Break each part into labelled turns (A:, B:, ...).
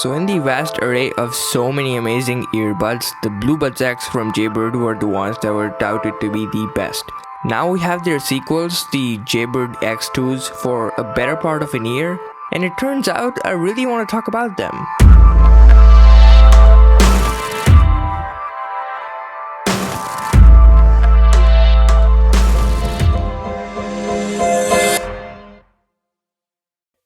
A: So in the vast array of so many amazing earbuds, the Bluebuds X from Jaybird were the ones that were touted to be the best. Now we have their sequels, the Jaybird X2s, for a better part of an year, and it turns out I really want to talk about them.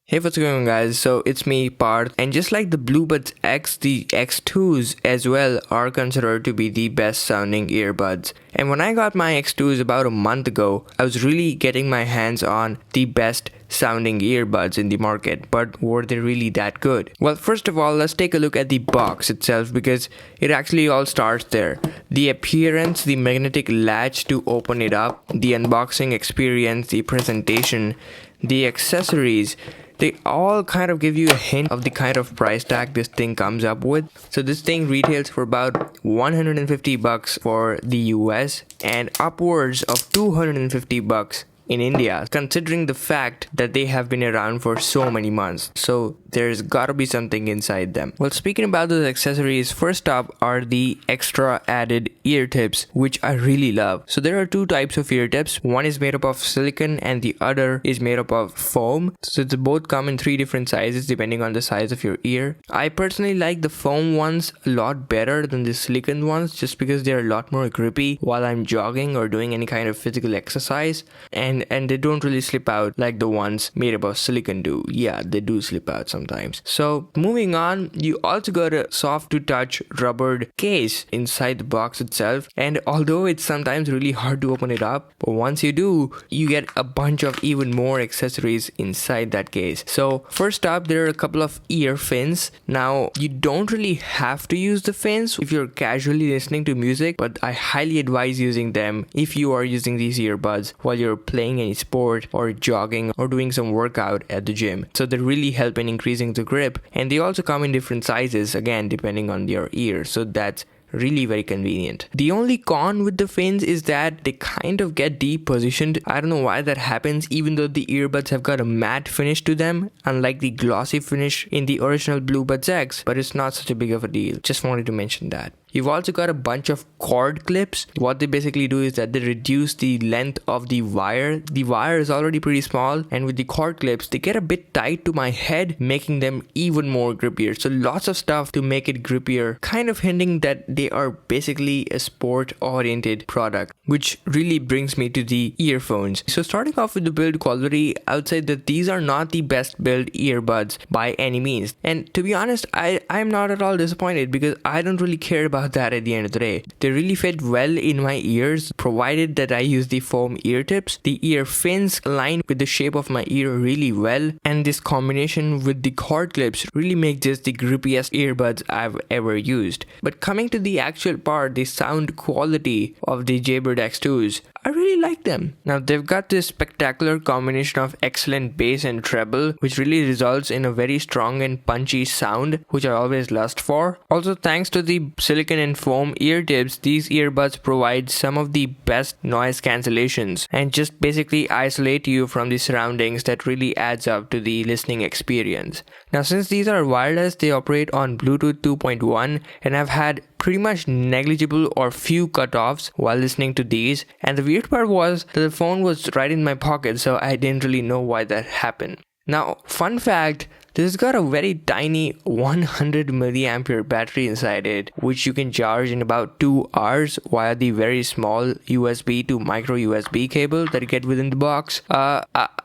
A: Hey, what's going on, guys? So it's me, Parth, and just like the Bluebuds X, the X2s as well are considered to be the best sounding earbuds. And when I got my X2s about a month ago, I was really getting my hands on the best sounding earbuds in the market, but were they really that good? Well, first of all, let's take a look at the box itself because it actually all starts there. The appearance, the magnetic latch to open it up, the unboxing experience, the presentation, the accessories, they all kind of give you a hint of the kind of price tag this thing comes up with. So this thing retails for about $150 for the US and upwards of $250 in India, considering the fact that they have been around for so many months. So there's gotta be something inside them. Well, speaking about those accessories, first up are the extra added ear tips, which I really love. So there are two types of ear tips. One is made up of silicone and the other is made up of foam. So they both come in three different sizes depending on the size of your ear. I personally like the foam ones a lot better than the silicone ones just because they're a lot more grippy while I'm jogging or doing any kind of physical exercise. And they don't really slip out like the ones made up of silicone do. Yeah, they do slip out sometimes. So moving on, you also got a soft to touch rubbered case inside the box itself. And although it's sometimes really hard to open it up, but once you do, you get a bunch of even more accessories inside that case. So first up, there are a couple of ear fins. Now, you don't really have to use the fins if you're casually listening to music, but I highly advise using them if you are using these earbuds while you're playing any sport or jogging or doing some workout at the gym. So they really help in increasing the grip, and they also come in different sizes, again depending on your ear, so that's really very convenient. The only con with the fins is that they kind of get depositioned. I don't know why that happens, even though the earbuds have got a matte finish to them, unlike the glossy finish in the original Bluebuds X, but it's not such a big of a deal. Just wanted to mention that. You've also got a bunch of cord clips. What they basically do is that they reduce the length of the wire. The wire is already pretty small, and with the cord clips, they get a bit tight to my head, making them even more grippier. So lots of stuff to make it grippier, kind of hinting that they are basically a sport-oriented product, which really brings me to the earphones. So starting off with the build quality, I would say that these are not the best build earbuds by any means. And to be honest, I'm not at all disappointed because I don't really care about that at the end of the day. They really fit well in my ears, provided that I use the foam ear tips. The ear fins align with the shape of my ear really well, and this combination with the cord clips really makes this the grippiest earbuds I've ever used. But coming to the actual part, the sound quality of the Jaybird X2s, I really like them. Now they've got this spectacular combination of excellent bass and treble, which really results in a very strong and punchy sound, which I always lust for. Also, thanks to the silicone and foam ear tips, these earbuds provide some of the best noise cancellations and just basically isolate you from the surroundings. That really adds up to the listening experience. Now, since these are wireless, they operate on Bluetooth 2.1, and I've had pretty much negligible or few cutoffs while listening to these, and the weird part was that the phone was right in my pocket, so I didn't really know why that happened. Now, fun fact, this has got a very tiny 100 milliampere battery inside it, which you can charge in about 2 hours via the very small USB to micro USB cable that you get within the box. I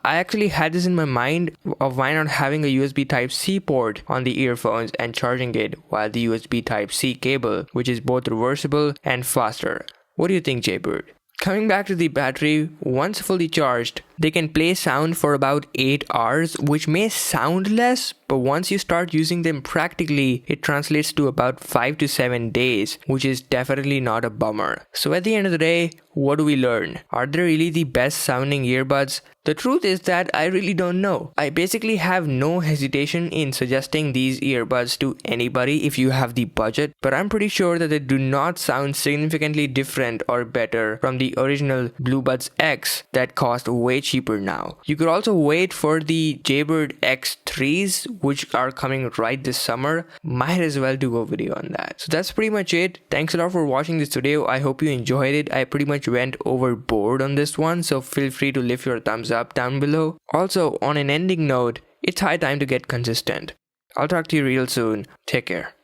A: actually had this in my mind of why not having a USB Type-C port on the earphones and charging it via the USB Type-C cable, which is both reversible and faster. What do you think, Jaybird? Coming back to the battery, once fully charged, they can play sound for about 8 hours, which may sound less, but once you start using them practically, it translates to about 5 to 7 days, which is definitely not a bummer. So at the end of the day, what do we learn? Are they really the best sounding earbuds? The truth is that I really don't know. I basically have no hesitation in suggesting these earbuds to anybody if you have the budget, but I'm pretty sure that they do not sound significantly different or better from the original Bluebuds X that cost way cheaper now. You could also wait for the Jaybird X3s, which are coming right this summer. Might as well do a video on that. So that's pretty much it. Thanks a lot for watching this video. I hope you enjoyed it. I pretty much went overboard on this one, so feel free to leave your thumbs up down below. Also, on an ending note, it's high time to get consistent. I'll talk to you real soon. Take care.